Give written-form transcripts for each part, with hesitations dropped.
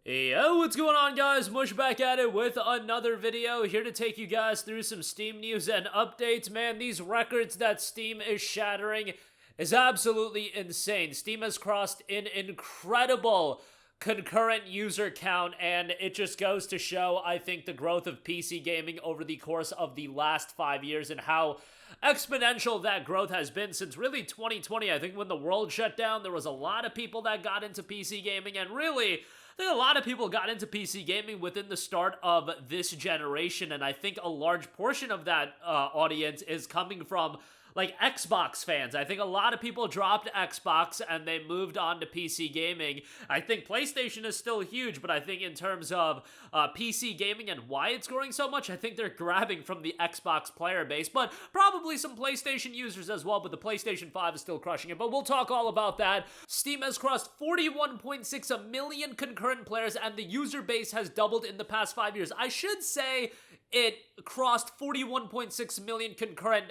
Yo, what's going on, guys? Mush back at it with another video, here to take you guys through some Steam news and updates. Man, these records that Steam is shattering is absolutely insane. Steam has crossed an incredible concurrent user count, and it just goes to show, I think, the growth of PC gaming over the course of the last 5 years and how exponential that growth has been since really 2020. I think when the world shut down, there was a lot of people that got into PC gaming, and really, I think a lot of people got into PC gaming within the start of this generation, and I think a large portion of that audience is coming from like Xbox fans. I think a lot of people dropped Xbox and they moved on to PC gaming. I think PlayStation is still huge, but I think in terms of PC gaming and why it's growing so much, I think they're grabbing from the Xbox player base, but probably some PlayStation users as well, but the PlayStation 5 is still crushing it, but we'll talk all about that. Steam has crossed 41.6 million concurrent players, and the user base has doubled in the past 5 years. I should say it crossed 41.6 million concurrent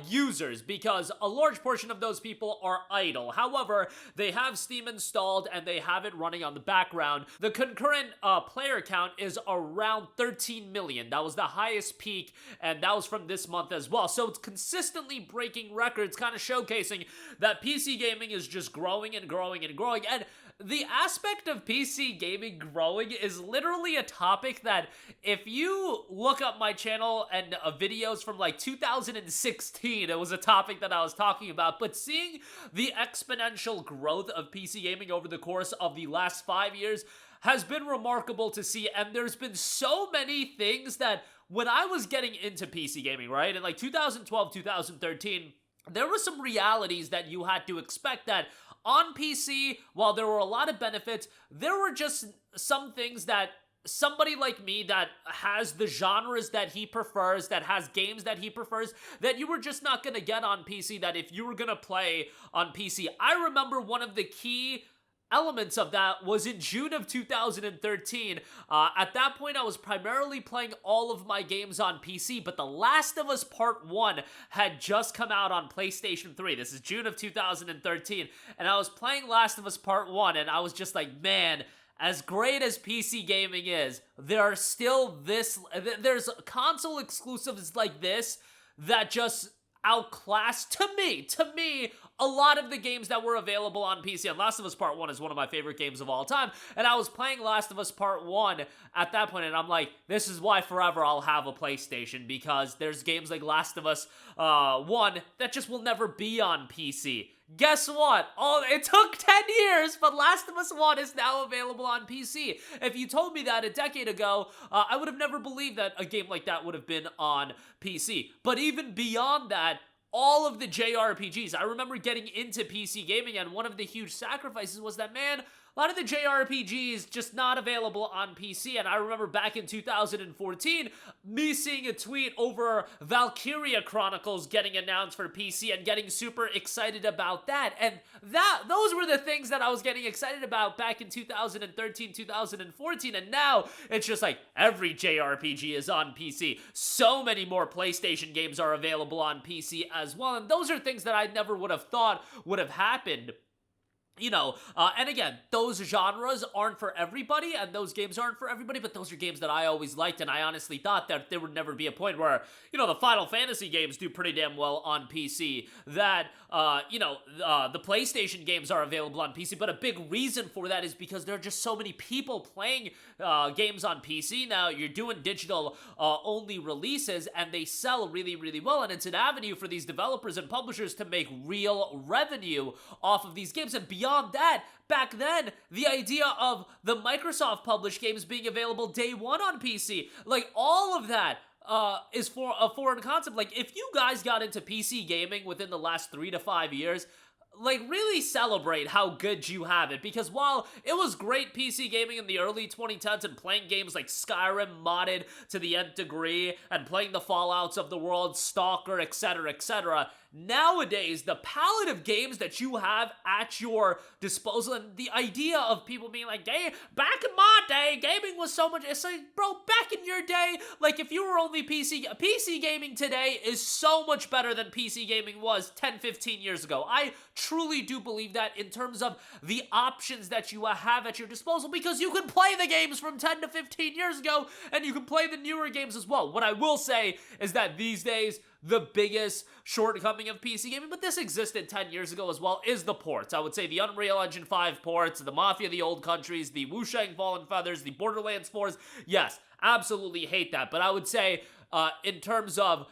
users, because a large portion of those people are idle. However, they have Steam installed and they have it running on the background. The concurrent player count is around 13 million. That was the highest peak, and that was from this month as well. So it's consistently breaking records, kind of showcasing that PC gaming is just growing and growing and growing. And the aspect of PC gaming growing is literally a topic that, if you look up my channel and videos from like 2016, it was a topic that I was talking about. But seeing the exponential growth of PC gaming over the course of the last 5 years has been remarkable to see. And there's been so many things that when I was getting into PC gaming, right, in like 2012, 2013, there were some realities that you had to expect, that on PC, while there were a lot of benefits, there were just some things that somebody like me that has the genres that he prefers, that has games that he prefers, that you were just not going to get on PC, that if you were going to play on PC. I remember one of the key elements of that was in June of 2013. At that point, I was primarily playing all of my games on PC, but The Last of Us Part 1 had just come out on PlayStation 3. This is June of 2013, and I was playing Last of Us Part 1, and I was just like, man, as great as PC gaming is, there's console exclusives like this that just outclass, to me, a lot of the games that were available on PC. And Last of Us Part 1 is one of my favorite games of all time. And I was playing Last of Us Part 1 at that point, and I'm like, this is why forever I'll have a PlayStation, because there's games like Last of Us 1 that just will never be on PC. Guess what? It took 10 years, but Last of Us 1 is now available on PC. If you told me that a decade ago, I would have never believed that a game like that would have been on PC. But even beyond that, all of the JRPGs, I remember getting into PC gaming, and one of the huge sacrifices was that, man, a lot of the JRPGs just not available on PC. And I remember back in 2014, me seeing a tweet over Valkyria Chronicles getting announced for PC and getting super excited about that. And those were the things that I was getting excited about back in 2013, 2014. And now it's just like every JRPG is on PC. So many more PlayStation games are available on PC as well. And those are things that I never would have thought would have happened. You know, and again, those genres aren't for everybody, and those games aren't for everybody, but those are games that I always liked, and I honestly thought that there would never be a point where, you know, the Final Fantasy games do pretty damn well on PC, that, the PlayStation games are available on PC, but a big reason for that is because there are just so many people playing games on PC now. You're doing digital only releases, and they sell really, really well, and it's an avenue for these developers and publishers to make real revenue off of these games. And beyond that, back then, the idea of the Microsoft published games being available day one on PC, like all of that is for a foreign concept. Like, if you guys got into PC gaming within the last 3 to 5 years, like, really celebrate how good you have it, because while it was great PC gaming in the early 2010s and playing games like Skyrim modded to the nth degree and playing the Fallouts of the world, Stalker, etc., nowadays, the palette of games that you have at your disposal, and the idea of people being like, hey, back in my day, day, gaming was so much. It's like, bro, back in your day, like if you were only PC gaming today is so much better than PC gaming was 10, 15 years ago. I truly do believe that in terms of the options that you have at your disposal, because you can play the games from 10 to 15 years ago and you can play the newer games as well. What I will say is that these days, the biggest shortcoming of PC gaming, but this existed 10 years ago as well, is the ports. I would say the Unreal Engine 5 ports, the Mafia: The Old Countries, the Wushang Fallen Feathers, the Borderlands 4s. Yes, absolutely hate that. But I would say in terms of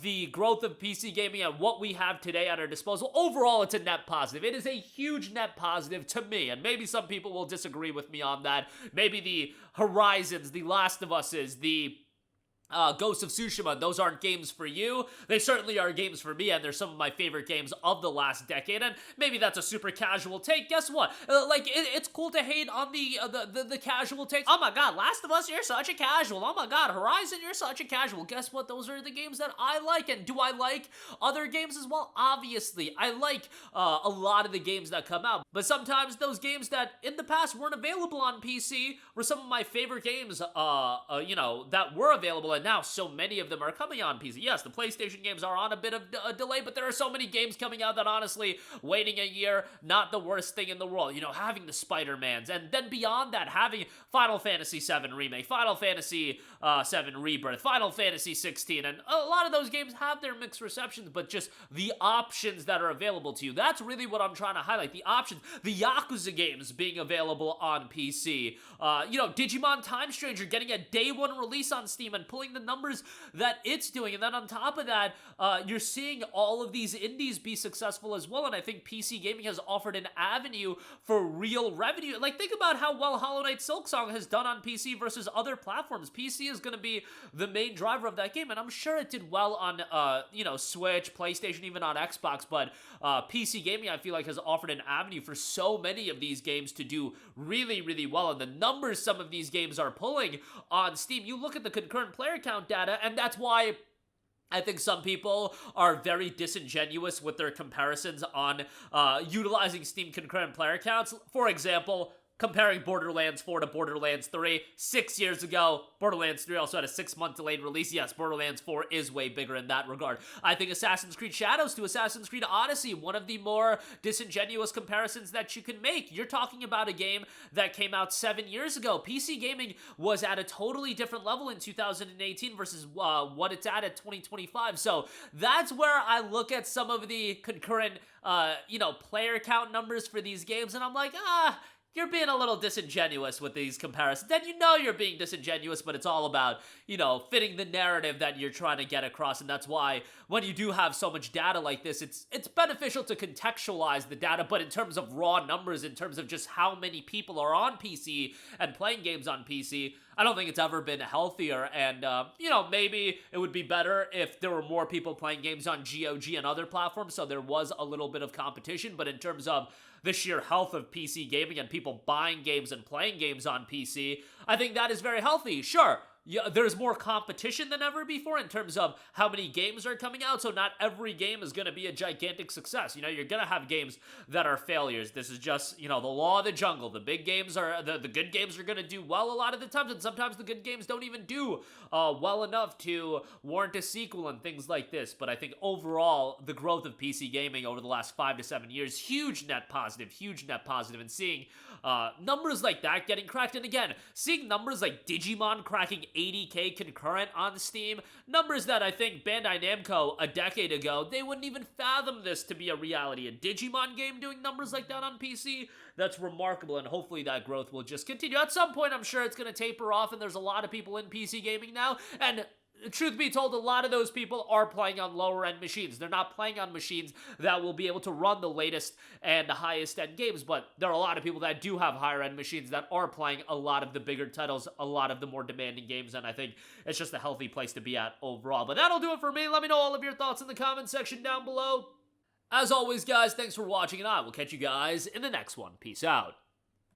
the growth of PC gaming and what we have today at our disposal, overall it's a net positive. It is a huge net positive to me, and maybe some people will disagree with me on that. Maybe the Horizons, the Last of Us's, the Ghost of Tsushima, those aren't games for you. They certainly are games for me, and they're some of my favorite games of the last decade, and maybe that's a super casual take. Guess what? It's cool to hate on the casual takes. Oh my god, Last of Us, you're such a casual. Oh my god, Horizon, you're such a casual. Guess what? Those are the games that I like, and do I like other games as well? Obviously, I like a lot of the games that come out, but sometimes those games that in the past weren't available on PC were some of my favorite games, that were available, and now so many of them are coming on PC. Yes, the PlayStation games are on a bit of a delay, but there are so many games coming out that honestly, waiting a year, not the worst thing in the world. Having the Spider-Mans, and then beyond that, having Final Fantasy VII Remake, Final Fantasy VII Rebirth, Final Fantasy 16, and a lot of those games have their mixed receptions, but just the options that are available to you. That's really what I'm trying to highlight. The options. The Yakuza games being available on PC. Digimon Time Stranger getting a day one release on Steam and pulling the numbers that it's doing. And then on top of that, you're seeing all of these indies be successful as well. And I think PC gaming has offered an avenue for real revenue. Like, think about how well Hollow Knight Silksong has done on PC versus other platforms. PC is going to be the main driver of that game, and I'm sure it did well on, Switch, PlayStation, even on Xbox, but PC gaming, I feel like, has offered an avenue for so many of these games to do really, really well, and the numbers some of these games are pulling on Steam, you look at the concurrent player count data, and that's why I think some people are very disingenuous with their comparisons on utilizing Steam concurrent player counts. For example, comparing Borderlands 4 to Borderlands 3. 6 years ago, Borderlands 3 also had a 6-month delayed release. Yes, Borderlands 4 is way bigger in that regard. I think Assassin's Creed Shadows to Assassin's Creed Odyssey, one of the more disingenuous comparisons that you can make. You're talking about a game that came out 7 years ago. PC gaming was at a totally different level in 2018 versus what it's at 2025. So that's where I look at some of the concurrent, player count numbers for these games, and I'm like, you're being a little disingenuous with these comparisons. Then you're being disingenuous, but it's all about, fitting the narrative that you're trying to get across, and that's why when you do have so much data like this, it's beneficial to contextualize the data, but in terms of raw numbers, in terms of just how many people are on PC and playing games on PC, I don't think it's ever been healthier, and, maybe it would be better if there were more people playing games on GOG and other platforms, so there was a little bit of competition, but in terms of the sheer health of PC gaming and people buying games and playing games on PC, I think that is very healthy. Sure, there's more competition than ever before in terms of how many games are coming out, so not every game is going to be a gigantic success. You're going to have games that are failures. This is just, the law of the jungle. The big games the good games are going to do well a lot of the times, and sometimes the good games don't even do well enough to warrant a sequel and things like this. But I think overall, the growth of PC gaming over the last 5 to 7 years, huge net positive, and seeing numbers like that getting cracked, and again, seeing numbers like Digimon cracking 80k concurrent on Steam, numbers that I think Bandai Namco a decade ago, they wouldn't even fathom this to be a reality. A Digimon game doing numbers like that on PC, that's remarkable, and hopefully that growth will just continue. At some point, I'm sure it's going to taper off, and there's a lot of people in PC gaming now, and truth be told, a lot of those people are playing on lower-end machines. They're not playing on machines that will be able to run the latest and highest-end games, but there are a lot of people that do have higher-end machines that are playing a lot of the bigger titles, a lot of the more demanding games, and I think it's just a healthy place to be at overall. But that'll do it for me. Let me know all of your thoughts in the comment section down below. As always, guys, thanks for watching, and I will catch you guys in the next one. Peace out.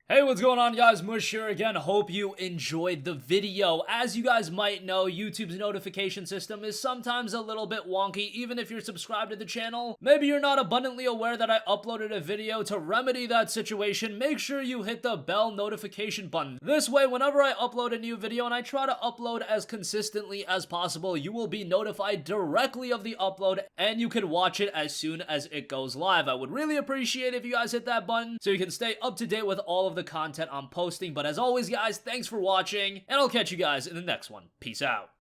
Hey, what's going on, guys? Mush here again. Hope you enjoyed the video. As you guys might know, YouTube's notification system is sometimes a little bit wonky, even if you're subscribed to the channel. Maybe you're not abundantly aware that I uploaded a video. To remedy that situation, make sure you hit the bell notification button. This way, whenever I upload a new video, and I try to upload as consistently as possible, you will be notified directly of the upload, and you can watch it as soon as it goes live. I would really appreciate if you guys hit that button so you can stay up to date with all of the content I'm posting. But as always, guys, thanks for watching, and I'll catch you guys in the next one. Peace out.